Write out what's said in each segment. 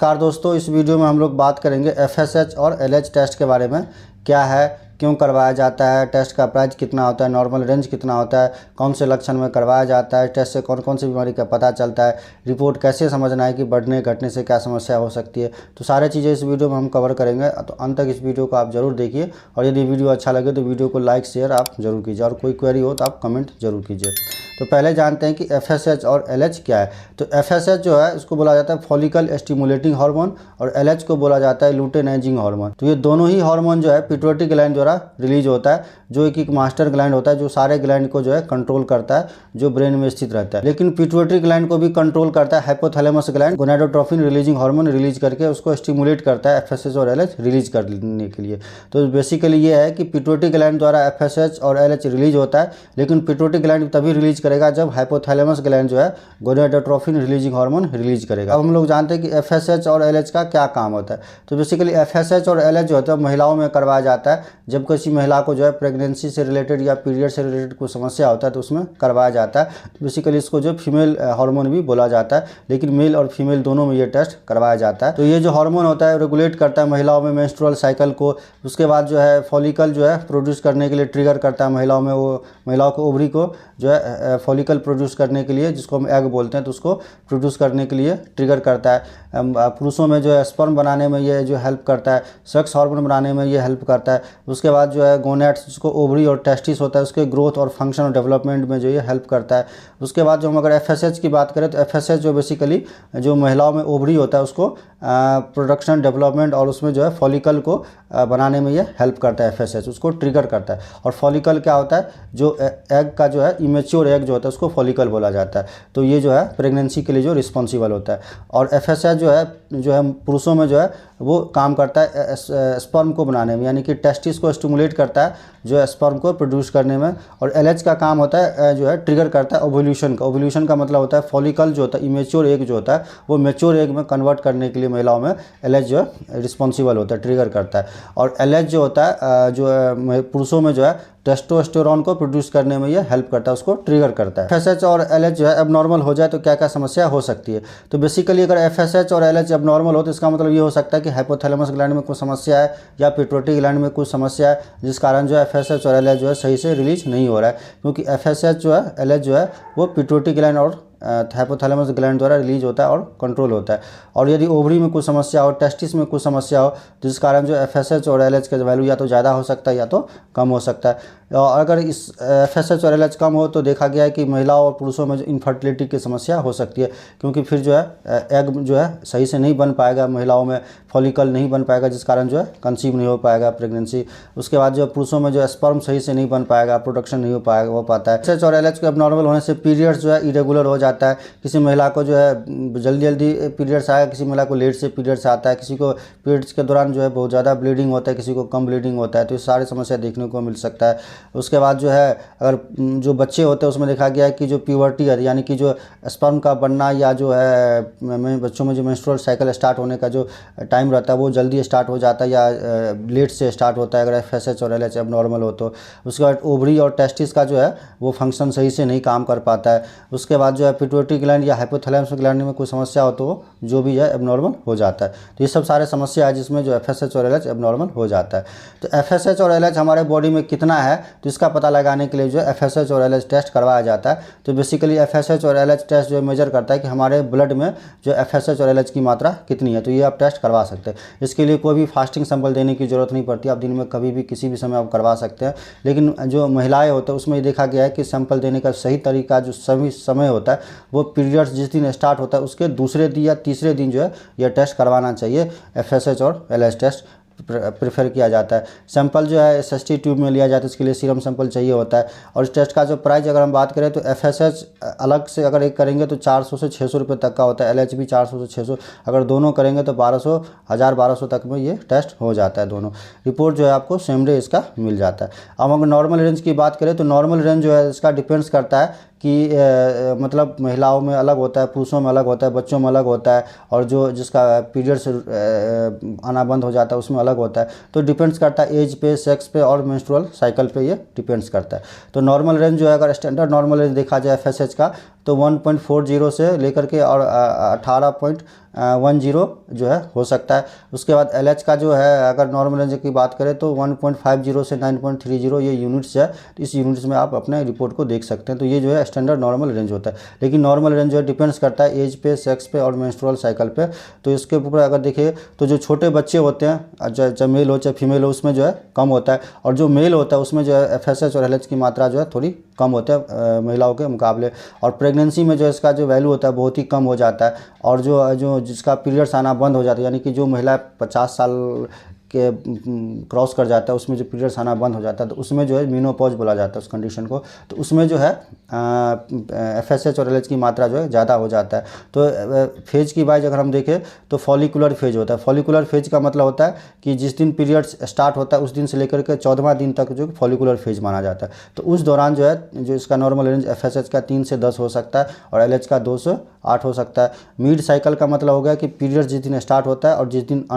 नमस्कार दोस्तों, इस वीडियो में हम लोग बात करेंगे एफएसएच और एलएच टेस्ट के बारे में। क्या है, क्यों करवाया जाता है, टेस्ट का प्राइस कितना होता है, नॉर्मल रेंज कितना होता है, कौन से लक्षण में करवाया जाता है, टेस्ट से कौन कौन सी बीमारी का पता चलता है, रिपोर्ट कैसे समझना है कि बढ़ने घटने से क्या समस्या हो सकती है। तो सारी चीज़ें इस वीडियो में हम कवर करेंगे, तो अंत तक इस वीडियो को आप जरूर देखिए। और यदि वीडियो अच्छा लगे तो वीडियो को लाइक शेयर आप जरूर कीजिए, और कोई क्वेरी हो तो आप कमेंट जरूर कीजिए। तो पहले जानते हैं कि एफएसएच और एलएच क्या है। तो एफएसएच जो है इसको बोला जाता है फॉलिकल स्टिमुलेटिंग हार्मोन, और एलएच को बोला जाता है लुटेनाइजिंग हार्मोन। तो ये दोनों ही हार्मोन जो है पिट्यूटरी ग्लैंड द्वारा रिलीज होता है, जो एक मास्टर ग्लैंड होता है जो सारे ग्लैंड को जो है कंट्रोल करता है, जो ब्रेन में स्थित रहता है। लेकिन पिट्यूटरी ग्लैंड को भी कंट्रोल करता है hypothalamus gland, gonadotropin releasing hormone release करके उसको स्टिमुलेट करता है एफएसएच और एलएच रिलीज करने के लिए। तो बेसिकली ये है कि पिट्यूटरी ग्लैंड द्वारा एफएसएच और एलएच रिलीज होता है, लेकिन पिट्यूटरी ग्लैंड तभी रिलीज करेगा जब हाइपोथैलेमस ग्लैंड जो है गोनाडोट्रोपिन रिलीजिंग हार्मोन रिलीज करेगा। अब हम लोग जानते हैं कि एफएसएच और एलएच का क्या काम होता है। तो बेसिकली एफएसएच और एलएच जो होता है महिलाओं में करवाया जाता है, जब किसी महिला को जो है प्रेगनेंसी से रिलेटेड या पीरियड से रिलेटेड कोई समस्या होता है तो उसमें करवाया जाता है। बेसिकली इसको जो फीमेल हार्मोन भी बोला जाता है, लेकिन मेल और फीमेल दोनों में ये टेस्ट करवाया जाता है। तो ये जो हार्मोन होता है रेगुलेट करता है महिलाओं में मेंस्ट्रुअल साइकिल को। उसके बाद जो है फॉलिकल जो है प्रोड्यूस करने के लिए ट्रिगर करता है महिलाओं में, वो महिलाओं को ओवरी को जो है फॉलिकल प्रोड्यूस करने के लिए, जिसको हम एग बोलते हैं, तो उसको प्रोड्यूस करने के लिए ट्रिगर करता है। पुरुषों में जो है स्पर्म बनाने में ये जो हेल्प करता है, सेक्स हार्मोन बनाने में ये हेल्प करता है। उसके बाद जो है गोनेट्स, जिसको ओवरी और टेस्टिस होता है, उसके ग्रोथ और फंक्शन और डेवलपमेंट में जो ये हेल्प करता है। उसके बाद जो हम अगर एफएसएच की बात करें तो एफएसएच जो बेसिकली जो महिलाओं में ओवरी होता है उसको प्रोडक्शन डेवलपमेंट और उसमें जो है फॉलिकल को बनाने में ये हेल्प करता है। एफएसएच उसको ट्रिगर करता है। और फॉलिकल क्या होता है, जो एग का जो है इमेच्योर एग जो होता है उसको फॉलिकल बोला जाता है। तो ये जो है प्रेगनेंसी के लिए जो रिस्पॉन्सिबल होता है। और एफएसएच जो है पुरुषों में जो है वो काम करता है स्पर्म को बनाने में, यानी कि टेस्टिस को स्टिमुलेट करता है जो है स्पर्म को प्रोड्यूस करने में। और एलएच का काम होता है जो है ट्रिगर करता है ओव्यूलेशन का। ओव्यूलेशन का मतलब होता है फॉलिकल जो होता है इमेच्योर एग जो होता है वो मैच्योर एग में कन्वर्ट करने के लिए महिलाओं में एलएच जो है रिस्पॉन्सिबल होता है, ट्रिगर करता है। और एलएच जो होता है जो है पुरुषों में जो है टेस्टोस्टेरोन को प्रोड्यूस करने में ये हेल्प करता है, उसको ट्रिगर करता है। एफएसएच और एलएच जो है एबनॉर्मल हो जाए तो क्या क्या समस्या हो सकती है। तो बेसिकली अगर एफएसएच और एलएच एबनॉर्मल हो तो इसका मतलब ये हो सकता है कि हाइपोथैलेमस ग्लैंड में कोई समस्या है या पिट्यूटरी ग्लैंड में कुछ समस्या है, जिस कारण जो है एफएसएच और एलएच जो है सही से रिलीज नहीं हो रहा है। क्योंकि एफएसएच जो है एलएच जो है वो पिट्यूटरी ग्लैंड और हाइपोथैलेमस ग्लैंड द्वारा रिलीज होता है और कंट्रोल होता है। और यदि ओवरी में कुछ समस्या हो, टेस्टिस में कुछ समस्या हो, जिस कारण जो एफएसएच और एलएच का वैल्यू या तो ज़्यादा हो सकता है या तो कम हो सकता है। और अगर इस एफएसएच और एलएच कम हो तो देखा गया है कि महिलाओं और पुरुषों में जो इनफर्टिलिटी की समस्या हो सकती है, क्योंकि फिर जो है एग जो है सही से नहीं बन पाएगा, महिलाओं में फॉलिकल नहीं बन पाएगा, जिस कारण जो है कंसीव नहीं हो पाएगा प्रेगनेंसी। उसके बाद जो पुरुषों में जो है स्पर्म सही से नहीं बन पाएगा, प्रोडक्शन नहीं हो पाता है। एफएसएच और एलएच के एबनॉर्मल होने से पीरियड्स जो है इरेगुलर हो जाता है। किसी महिला को जो है जल्दी पीरियड्स आएगा, किसी महिला को लेट से पीरियड्स आता है, किसी को पीरियड्स के दौरान जो है बहुत ज़्यादा ब्लीडिंग होता है, किसी को कम ब्लीडिंग होता है। तो ये सारी समस्या देखने को मिल सकता है। उसके बाद जो है अगर जो बच्चे होते हैं उसमें देखा गया है कि जो प्यूबर्टी है, यानी कि जो स्पर्म का बनना या जो है बच्चों में जो मेंस्ट्रुअल साइकिल स्टार्ट होने का जो टाइम रहता है वो जल्दी स्टार्ट हो जाता है या लेट से स्टार्ट होता है अगर एफएसएच और एलएच एबनॉर्मल हो तो। उसके बाद ओवरी और टेस्टिस का जो है वो फंक्शन सही से नहीं काम कर पाता है। उसके बाद जो है पिट्यूटरी ग्लैंड या हाइपोथैलेमस ग्लैंड में कोई समस्या हो तो जो भी है एबनॉर्मल हो जाता है। तो ये सब सारे समस्या है जिसमें जो एफएसएच और एलएच एबनॉर्मल हो जाता है। तो एफएसएच और एलएच हमारे बॉडी में कितना है तो इसका पता लगाने के लिए जो एफएसएच और एलएच टेस्ट करवाया जाता है। तो बेसिकली एफएसएच और एलएच टेस्ट जो मेजर करता है कि हमारे ब्लड में जो एफएसएच और एलएच की मात्रा कितनी है। तो ये आप टेस्ट करवा सकते हैं। इसके लिए कोई भी फास्टिंग सैंपल देने की जरूरत नहीं पड़ती, आप दिन में कभी भी किसी भी समय आप करवा सकते हैं। लेकिन जो महिलाएं होते हैं उसमें ये देखा गया है कि सैंपल देने का सही तरीका जो सभी समय होता है वो पीरियड्स जिस दिन स्टार्ट होता है उसके दूसरे दिन या तीसरे दिन जो है यह टेस्ट करवाना चाहिए। एफएसएच और एलएच टेस्ट प्रेफर किया जाता है। सैंपल जो है एसएसटी ट्यूब में लिया जाता है, इसके लिए सीरम सैंपल चाहिए होता है। और इस टेस्ट का जो प्राइस अगर हम बात करें तो एफएसएच अलग से अगर एक करेंगे तो 400 से 600 रुपये तक का होता है, एलएच भी 400 से 600, अगर दोनों करेंगे तो 1200 तक में ये टेस्ट हो जाता है। दोनों रिपोर्ट जो है आपको सेम डे इसका मिल जाता है। अब अगर नॉर्मल रेंज की बात करें तो नॉर्मल रेंज जो है इसका डिपेंड्स करता है कि मतलब महिलाओं में अलग होता है, पुरुषों में अलग होता है, बच्चों में अलग होता है, और जो जिसका पीरियड्स आना बंद हो जाता है उसमें अलग होता है। तो डिपेंड्स करता है एज पे, सेक्स पे और मेंस्ट्रुअल साइकिल पे ये डिपेंड्स करता है। तो नॉर्मल रेंज जो है अगर स्टैंडर्ड नॉर्मल रेंज देखा जाए एफएसएच का तो 1.40 से लेकर के और 18.10 जो है हो सकता है। उसके बाद LH का जो है अगर नॉर्मल रेंज की बात करें तो 1.50 से 9.30 ये यूनिट्स है। इस यूनिट्स में आप अपने रिपोर्ट को देख सकते हैं। तो ये जो है स्टैंडर्ड नॉर्मल रेंज होता है। लेकिन नॉर्मल रेंज जो है डिपेंड्स करता है एज पे, सेक्स पे और मेंस्ट्रुअल साइकिल पे। तो इसके ऊपर अगर देखिए तो जो छोटे बच्चे होते हैं, चाहे मेल हो चाहे फीमेल हो, उसमें जो है कम होता है। और जो मेल होता है उसमें जो है FSH और LH की मात्रा जो है थोड़ी कम होता है महिलाओं के मुकाबले। और प्रेगनेंसी में जो इसका जो वैल्यू होता है बहुत ही कम हो जाता है। और जो जिसका पीरियड्स आना बंद हो जाता है, यानी कि जो महिला 50 साल के क्रॉस कर जाता है, उसमें जो पीरियड्स आना बंद हो जाता है, तो उसमें जो है मेनोपॉज बोला जाता है उस कंडीशन को। तो उसमें जो है FSH और LH की मात्रा जो है ज़्यादा हो जाता है। तो फेज की वाइज अगर हम देखें तो फॉलिकुलर फेज होता है। फॉलिकुलर फेज का मतलब होता है कि जिस दिन पीरियड्स स्टार्ट होता है उस दिन से लेकर के 14वां दिन तक जो फॉलिकुलर फेज माना जाता है। तो उस दौरान जो है जो इसका नॉर्मल रेंज FSH का 3 से 10 हो सकता है और LH का 2 से 8 हो सकता है। मिड साइकिल का मतलब हो गया कि पीरियड जिस दिन स्टार्ट होता है और जिस दिन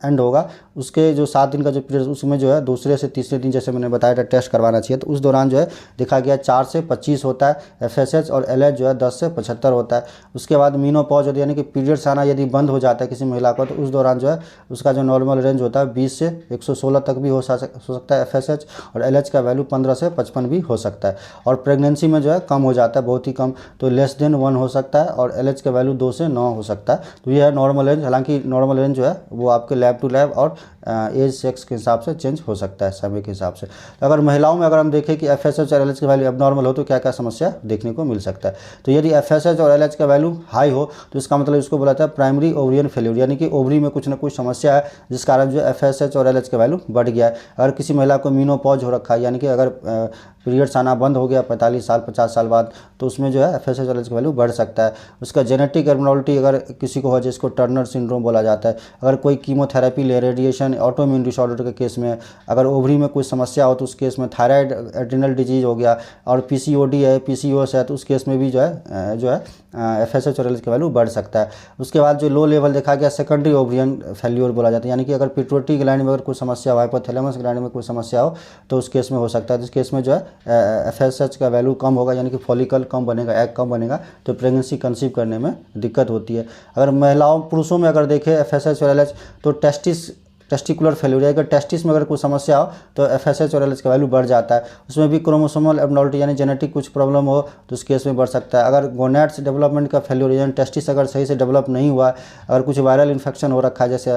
एंड होगा उसके जो 7 दिन का जो पीरियड उसमें जो है दूसरे से तीसरे दिन जैसे मैंने बताया था टेस्ट करवाना चाहिए। तो उस दौरान जो है देखा गया 4 से 25 होता है FSH और LH जो है 10 से 75 होता है। उसके बाद मेनोपॉज होती है, यानी कि पीरियड्स आना यदि बंद हो जाता है किसी महिला को, तो उस दौरान जो है उसका जो नॉर्मल रेंज होता है 20 से 116 तक भी हो सकता है FSH और LH का वैल्यू 15 से 55 भी हो सकता है। और प्रेगनेंसी में जो है कम हो जाता है, बहुत ही कम, तो लेस देन 1 हो सकता है और LH का वैल्यू 2 से 9 हो सकता है। तो ये है नॉर्मल रेंज। हालांकि नॉर्मल रेंज जो है वो आपके लैब टू लैब और एज सेक्स के हिसाब से चेंज हो सकता है समय के हिसाब से। तो अगर महिलाओं में अगर हम देखें कि FSH और LH की वैल्यू एबनॉर्मल हो तो क्या क्या समस्या देखने को मिल सकता है। तो यदि FSH और LH का वैल्यू हाई हो तो इसका मतलब इसको बोला जाता है प्राइमरी ओवरियन फेल्यूर, यानी कि ओवरी में कुछ ना कुछ समस्या है जिस कारण जो FSH और LH का वैल्यू बढ़ गया है। अगर किसी महिला को मेनोपॉज हो रखा है, यानी कि अगर पीरियड्स आना बंद हो गया 45 साल 50 साल बाद, तो उसमें जो है FSH और LH का वैल्यू बढ़ सकता है। उसका जेनेटिक एबनॉर्मलिटी अगर किसी को हो जिसको टर्नर सिंड्रोम बोला जाता है, अगर कोई कीमोथेरेपी ले, रेडिएशन, ऑटोइम्यून डिसऑर्डर के केस में, अगर ओवरी में कुछ समस्या हो तो उस केस में, थायराइड एड्रिनल डिजीज हो गया और PCOD है, PCOS है, तो उस केस में भी जो है FSH और LH का वैल्यू बढ़ सकता है। उसके बाद जो लो लेवल देखा गया सेकेंडरी ओवरियन फेल्यूर बोला जाता है, यानी कि अगर पिट्यूटरी ग्लैंड में अगर कोई समस्या हो, हाइपोथैलेमस ग्लैंड में कोई समस्या हो तो उस केस में हो सकता है। इस केस में जो है FSH का वैल्यू कम होगा, यानी कि फॉलिकल कम बनेगा, एग कम बनेगा, तो प्रेगनेंसी कंसीव करने में दिक्कत होती है। अगर महिलाओं पुरुषों में अगर देखें FSH और LH तो टेस्टिकुलर फेल्यूर, अगर टेस्टिस में अगर कोई समस्या हो तो FSH और LH का वैल्यू बढ़ जाता है। उसमें भी क्रोमोसोमल एबनॉर्मलिटी यानी जेनेटिक कुछ प्रॉब्लम हो तो उस केस में बढ़ सकता है। अगर गोनैड्स डेवलपमेंट का फेल्यूर यानी टेस्टिस अगर सही से डेवलप नहीं हुआ, अगर कुछ वायरल इन्फेक्शन हो रखा है जैसे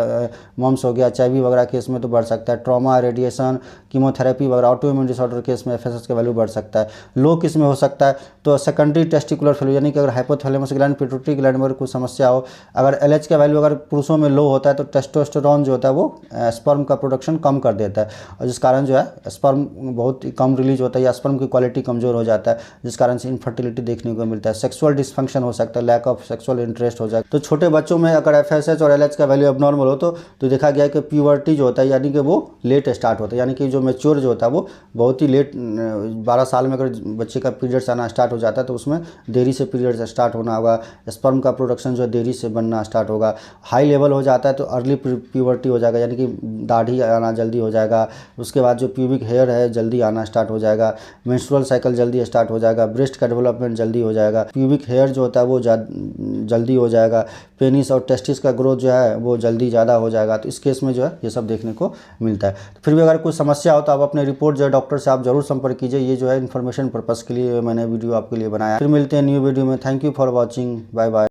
मम्स हो गया, HIV वगैरह केस में तो बढ़ सकता है। ट्रॉमा, रेडिएशन, कीमोथेरेपी वगैरह, ऑटोइम्यून डिसऑर्डर केस में FSH का वैल्यू बढ़ सकता है। लो किस में हो सकता है तो सेकेंडरी टेस्टिकुलर फेल्यूर, यानी कि अगर हाइपोथैलेमस ग्लैंड, पिट्यूटरी ग्लैंड में अगर कुछ समस्या हो। अगर LH का वैल्यू अगर पुरुषों में लो होता है तो टेस्टोस्टेरोन जो होता है वो स्पर्म का प्रोडक्शन कम कर देता है और जिस कारण जो है स्पर्म बहुत कम रिलीज होता है या स्पर्म की क्वालिटी कमज़ोर हो जाता है, जिस कारण से इनफर्टिलिटी देखने को मिलता है। सेक्सुअल डिसफंक्शन हो सकता है, लैक ऑफ सेक्सुअल इंटरेस्ट हो जाए। तो छोटे बच्चों में अगर FSH और LH का वैल्यू एबनॉर्मल हो तो देखा गया है कि प्यूबर्टी जो होता है यानी कि वो लेट स्टार्ट होता है, यानी कि जो मैच्योर जो होता है वो बहुत ही लेट, 12 साल में अगर बच्चे का पीरियड्स आना स्टार्ट हो जाता है तो उसमें देरी से पीरियड्स स्टार्ट होना होगा। स्पर्म का प्रोडक्शन जो है देरी से बनना स्टार्ट होगा। हाई लेवल हो जाता है तो अर्ली प्यूबर्टी हो जाएगा, यानी कि दाढ़ी आना जल्दी हो जाएगा। उसके बाद जो प्यूबिक हेयर है जल्दी आना स्टार्ट हो जाएगा। मेंस्ट्रुअल साइकिल जल्दी स्टार्ट हो जाएगा। ब्रेस्ट का डेवलपमेंट जल्दी हो जाएगा। प्यूबिक हेयर जो होता है वो जल्दी हो जाएगा। पेनिस और टेस्टिस का ग्रोथ जो है वो जल्दी ज़्यादा हो जाएगा। तो इस केस में जो है ये सब देखने को मिलता है। तो फिर भी अगर कोई समस्या हो तो आप अपने रिपोर्ट जो है डॉक्टर से आप जरूर संपर्क कीजिए। ये जो है इन्फॉर्मेशन पर्पज़ के लिए मैंने वीडियो आपके लिए बनाया। फिर मिलते हैं न्यू वीडियो में। Thank you for watching. Bye bye.